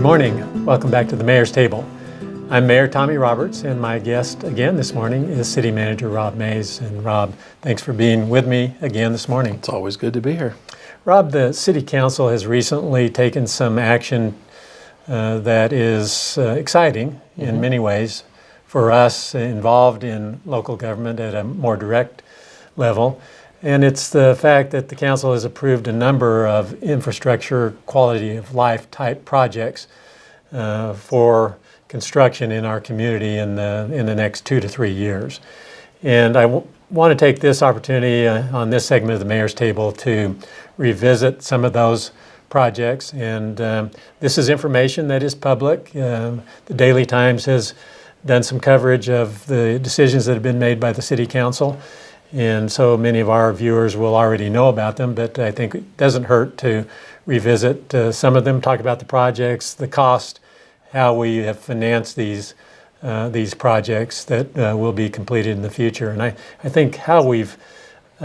morning. Welcome back to the Mayor's Table. I'm Mayor Tommy Roberts, and my guest again this morning is City Manager Rob Mays. And Rob, thanks for being with me again this morning. It's always good to be here. Rob, the City Council has recently taken some action that is exciting in many ways for us involved in local government at a more direct level. And it's the fact that the council has approved a number of infrastructure quality of life type projects for construction in our community in the next 2 to 3 years. And I want to take this opportunity on this segment of the Mayor's Table to revisit some of those projects. And this is information that is public. The Daily Times has done some coverage of the decisions that have been made by the City Council. And so many of our viewers will already know about them, but I think it doesn't hurt to revisit some of them, talk about the projects, the cost, how we have financed these projects that will be completed in the future. And I think how we've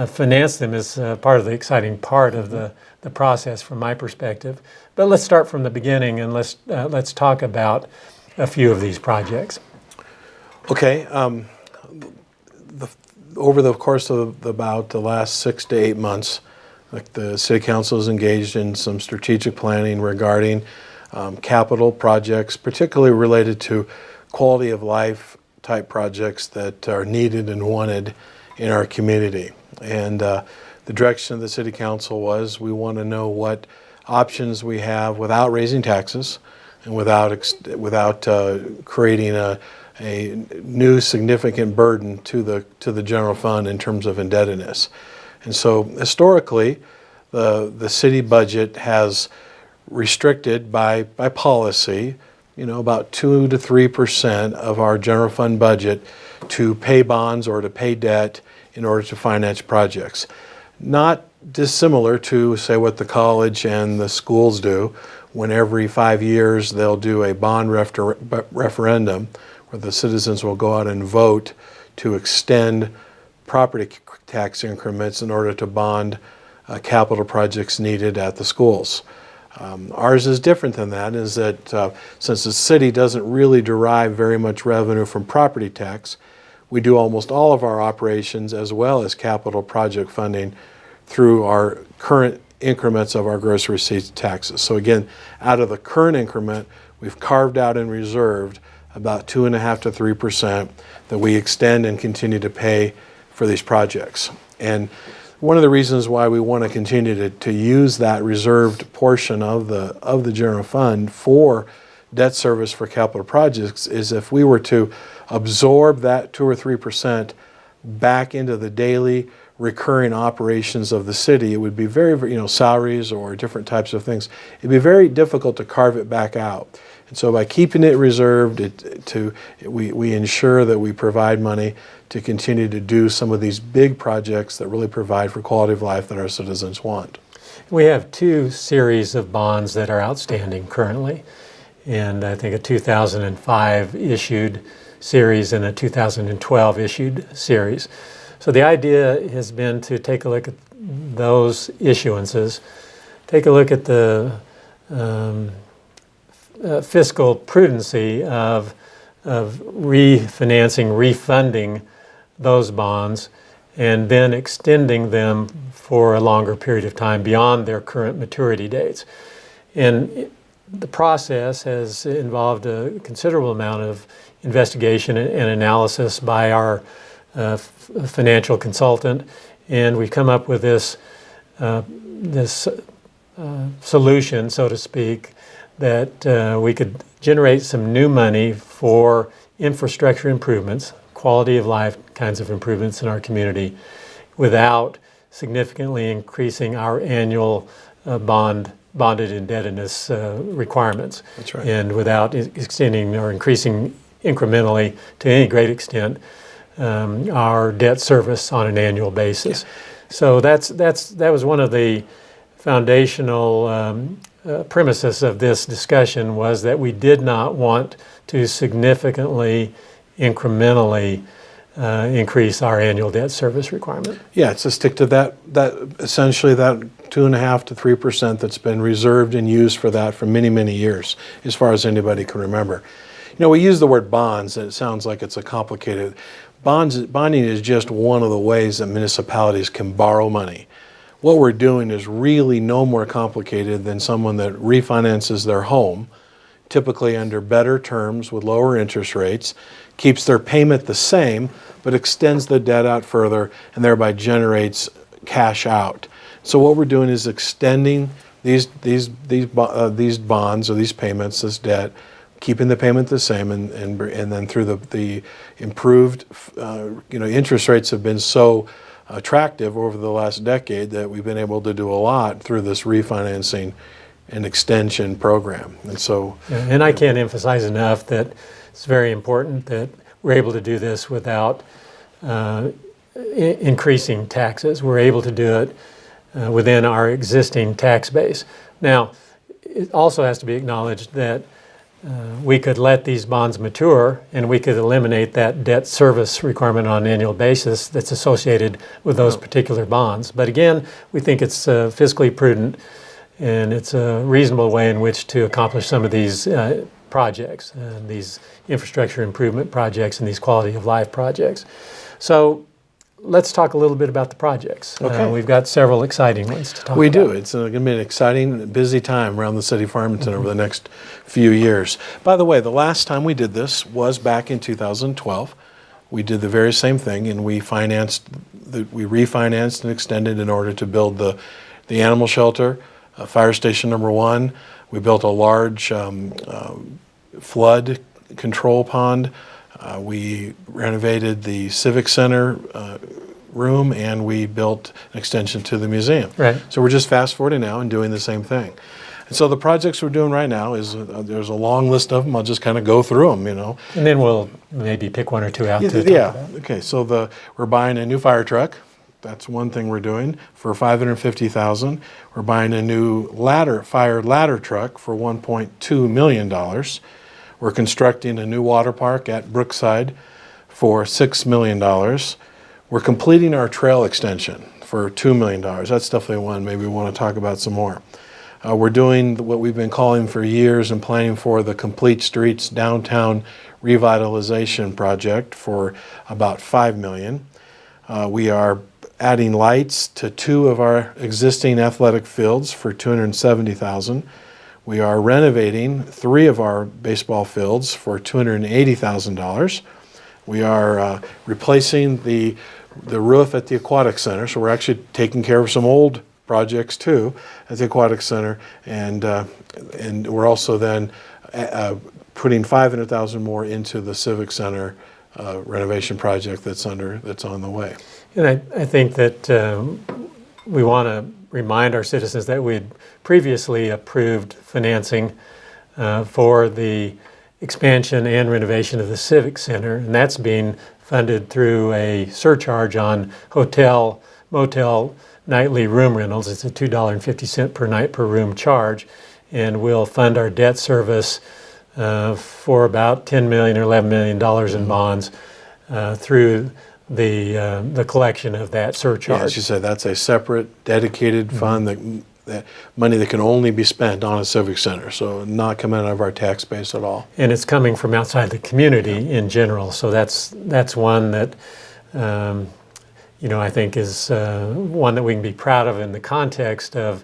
financed them is part of the exciting part of the process from my perspective. But let's start from the beginning and let's talk about a few of these projects. Okay. Over the course of about the last 6 to 8 months, the City Council is engaged in some strategic planning regarding capital projects, particularly related to quality of life type projects that are needed and wanted in our community. And the direction of the City Council was we want to know what options we have without raising taxes and without creating a new significant burden to the general fund in terms of indebtedness. And so historically, the city budget has restricted by policy, about 2 to 3% of our general fund budget to pay bonds or to pay debt in order to finance projects. Not dissimilar to, say, what the college and the schools do, when every 5 years they'll do a bond referendum where the citizens will go out and vote to extend property tax increments in order to bond capital projects needed at the schools. Ours is different than that, is that since the city doesn't really derive very much revenue from property tax, we do almost all of our operations as well as capital project funding through our current increments of our gross receipts taxes. So again, out of the current increment, we've carved out and reserved about 2.5% to 3% that we extend and continue to pay for these projects. And one of the reasons why we want to continue to use that reserved portion of the general fund for debt service for capital projects is if we were to absorb that 2 or 3% back into the daily recurring operations of the city, it would be very, salaries or different types of things. It'd be very difficult to carve it back out. And so by keeping it reserved, we ensure that we provide money to continue to do some of these big projects that really provide for quality of life that our citizens want. We have 2 series of bonds that are outstanding currently, and I think a 2005 issued series and a 2012 issued series. So the idea has been to take a look at those issuances, take a look at the fiscal prudency of refinancing, refunding those bonds, and then extending them for a longer period of time beyond their current maturity dates. And the process has involved a considerable amount of investigation and analysis by our financial consultant, and we've come up with this solution, so to speak, that we could generate some new money for infrastructure improvements, quality of life kinds of improvements in our community, without significantly increasing our annual bonded indebtedness requirements. That's right. And without extending or increasing incrementally to any great extent our debt service on an annual basis. Yeah. So that was one of the foundational premises of this discussion, was that we did not want to significantly, incrementally increase our annual debt service requirement. Yeah, it's to stick to that essentially that 2.5% to 3% that's been reserved and used for that for many, many years, as far as anybody can remember. You know, we use the word bonds, and it sounds like it's a complicated. Bonding is just one of the ways that municipalities can borrow money. What we're doing is really no more complicated than someone that refinances their home, typically under better terms with lower interest rates, keeps their payment the same, but extends the debt out further and thereby generates cash out. So what we're doing is extending these bonds or these payments, this debt, keeping the payment the same, and then through the improved, interest rates have been so attractive over the last decade that we've been able to do a lot through this refinancing and extension program. And so, and I can't emphasize enough that it's very important that we're able to do this without increasing taxes. We're able to do it within our existing tax base. Now, it also has to be acknowledged that we could let these bonds mature and we could eliminate that debt service requirement on an annual basis that's associated with those particular bonds. But again, we think it's fiscally prudent and it's a reasonable way in which to accomplish some of these projects, these infrastructure improvement projects and these quality of life projects. So let's talk a little bit about the projects. Okay. We've got several exciting ones to talk about. We do. It's going to be an exciting, busy time around the city of Farmington over the next few years. By the way, the last time we did this was back in 2012. We did the very same thing, and we refinanced and extended in order to build the animal shelter, fire station number 1. We built a large flood control pond. We renovated the Civic Center room, and we built an extension to the museum. Right. So we're just fast forwarding now and doing the same thing. And so the projects we're doing right now is there's a long list of them. I'll just kind of go through them, And then we'll maybe pick one or two out to talk Yeah. about. Okay. So we're buying a new fire truck. That's one thing we're doing for $550,000. We're buying a new fire ladder truck for $1.2 million. We're constructing a new water park at Brookside for $6 million. We're completing our trail extension for $2 million. That's definitely one maybe we want to talk about some more. We're doing what we've been calling for years and planning for the Complete Streets Downtown Revitalization Project for about $5 million. We are adding lights to 2 of our existing athletic fields for $270,000. We are renovating 3 of our baseball fields for $280,000. We are replacing the roof at the Aquatic Center, so we're actually taking care of some old projects too at the Aquatic Center, and we're also then putting $500,000 more into the Civic Center renovation project that's on the way. And I think that we want to remind our citizens that we had previously approved financing for the expansion and renovation of the Civic Center, and that's being funded through a surcharge on hotel, motel, nightly room rentals. It's a $2.50 per night per room charge, and we'll fund our debt service for about $10 million or $11 million in bonds through the collection of that surcharge. Yeah, as you said, that's a separate, dedicated fund that money that can only be spent on a civic center, so not coming out of our tax base at all. And it's coming from outside the community in general, so that's one that I think is one that we can be proud of in the context of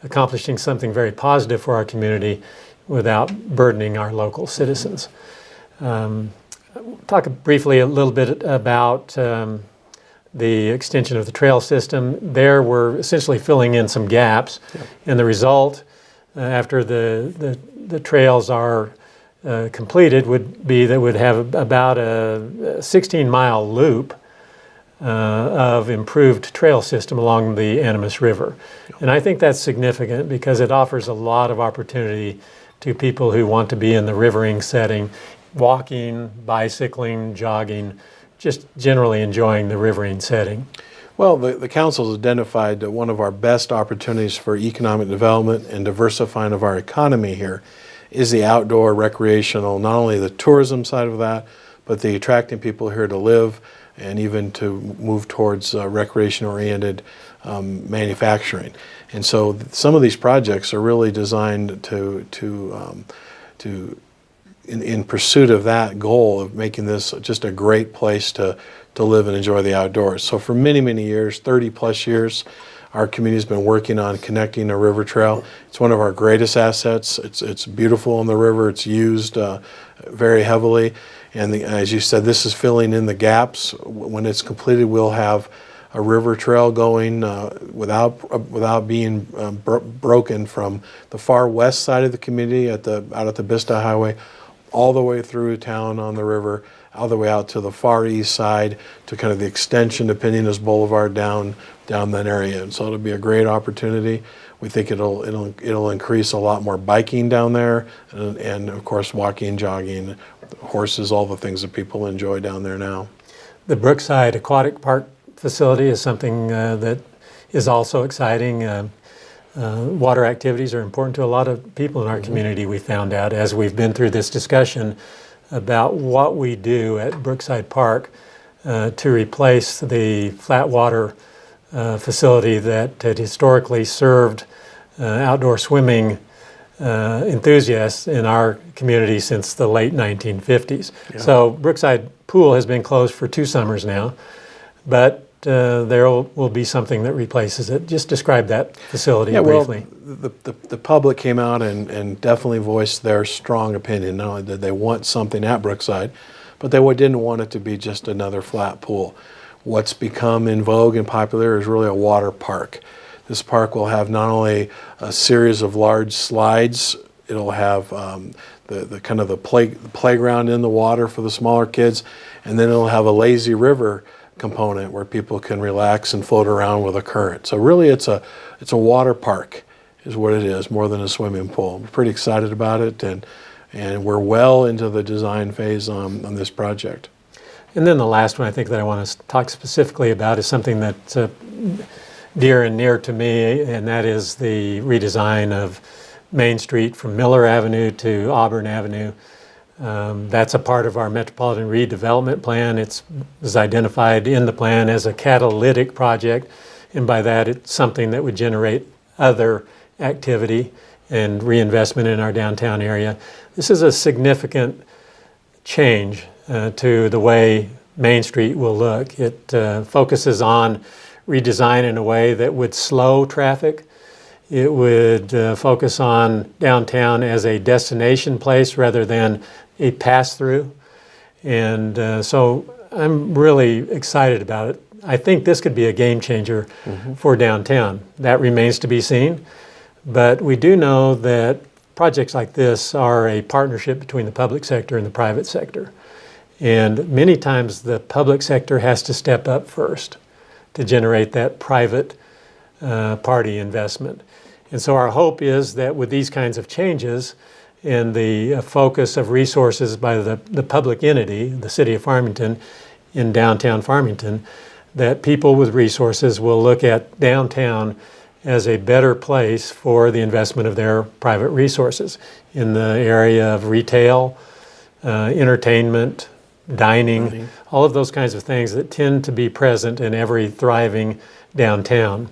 accomplishing something very positive for our community without burdening our local citizens. Talk briefly a little bit about the extension of the trail system. There we're essentially filling in some gaps, and the result after the trails are completed would be that we'd have about a 16-mile loop of improved trail system along the Animas River. And I think that's significant because it offers a lot of opportunity to people who want to be in the rivering setting, walking, bicycling, jogging, just generally enjoying the riverine setting. Well, the council has identified that one of our best opportunities for economic development and diversifying of our economy here is the outdoor recreational, not only the tourism side of that, but the attracting people here to live and even to move towards recreation-oriented manufacturing. And so some of these projects are really designed in pursuit of that goal of making this just a great place to live and enjoy the outdoors. So for many, many years, 30 plus years, our community's been working on connecting a river trail. It's one of our greatest assets. It's beautiful on the river. It's used very heavily. And as you said, this is filling in the gaps. When it's completed, we'll have a river trail going without being broken from the far west side of the community out at the Vista Highway, all the way through town on the river, all the way out to the far east side to kind of the extension of Pininos Boulevard down that area. And so it'll be a great opportunity. We think it'll increase a lot more biking down there, and of course walking, jogging, horses, all the things that people enjoy down there now. The Brookside Aquatic Park facility is something that is also exciting. Water activities are important to a lot of people in our community, we found out as we've been through this discussion about what we do at Brookside Park to replace the flat water facility that had historically served outdoor swimming enthusiasts in our community since the late 1950s. Yeah. So Brookside Pool has been closed for 2 summers now, but there will be something that replaces it. Just describe that facility briefly. Well, the public came out and definitely voiced their strong opinion. Not only did they want something at Brookside, but they didn't want it to be just another flat pool. What's become in vogue and popular is really a water park. This park will have not only a series of large slides, it'll have the kind of the playground in the water for the smaller kids, and then it'll have a lazy river component where people can relax and float around with a current. So really it's a water park is what it is, more than a swimming pool. We're pretty excited about it, and we're well into the design phase on this project. And then the last one I think that I want to talk specifically about is something that's dear and near to me, and that is the redesign of Main Street from Miller Avenue to Auburn Avenue. That's a part of our Metropolitan Redevelopment Plan. It was identified in the plan as a catalytic project, and by that it's something that would generate other activity and reinvestment in our downtown area. This is a significant change to the way Main Street will look. It focuses on redesign in a way that would slow traffic. It would focus on downtown as a destination place rather than a pass-through. And so I'm really excited about it. I think this could be a game changer for downtown. That remains to be seen. But we do know that projects like this are a partnership between the public sector and the private sector. And many times the public sector has to step up first to generate that private party investment. And so our hope is that with these kinds of changes and the focus of resources by the public entity, the city of Farmington, in downtown Farmington, that people with resources will look at downtown as a better place for the investment of their private resources in the area of retail, entertainment, dining, all of those kinds of things that tend to be present in every thriving downtown.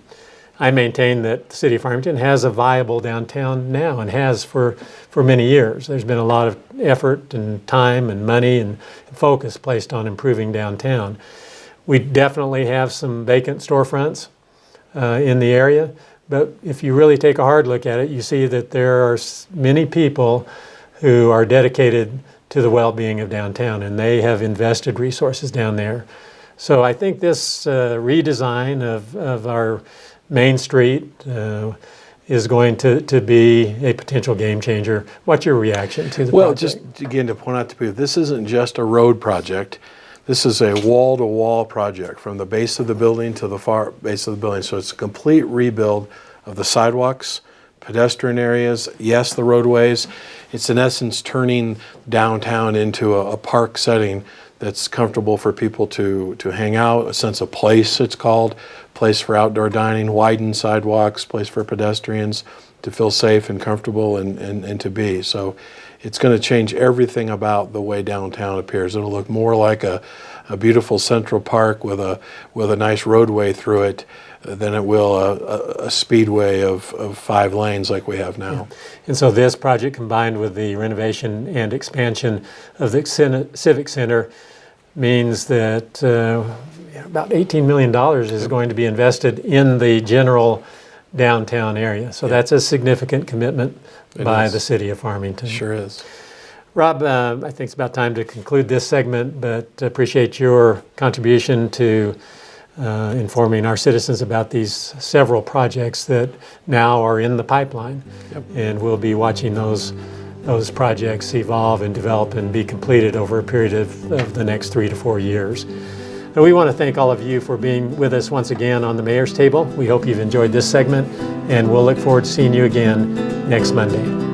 I maintain that the city of Farmington has a viable downtown now and has for many years. There's been a lot of effort and time and money and focus placed on improving downtown. We definitely have some vacant storefronts in the area, but if you really take a hard look at it, you see that there are many people who are dedicated to the well-being of downtown, and they have invested resources down there. So I think this redesign of our Main Street is going to be a potential game changer. What's your reaction to the project? Well, just again to point out to people, this isn't just a road project. This is a wall-to-wall project from the base of the building to the far base of the building. So it's a complete rebuild of the sidewalks, pedestrian areas, yes, the roadways. It's in essence turning downtown into a park setting that's comfortable for people to hang out, a sense of place, it's called, place for outdoor dining, widened sidewalks, place for pedestrians to feel safe and comfortable and to be. So it's going to change everything about the way downtown appears. It'll look more like a beautiful Central Park with a nice roadway through it than it will a speedway of 5 lanes like we have now. And so this project, combined with the renovation and expansion of the Civic Center, means that about $18 million is going to be invested in the general downtown area. So that's a significant commitment by the city of Farmington. Sure is. Rob, I think it's about time to conclude this segment, but appreciate your contribution to informing our citizens about these several projects that now are in the pipeline. And we'll be watching those projects evolve and develop and be completed over a period of the next 3 to 4 years. And we want to thank all of you for being with us once again on the Mayor's Table. We hope you've enjoyed this segment, and we'll look forward to seeing you again next Monday.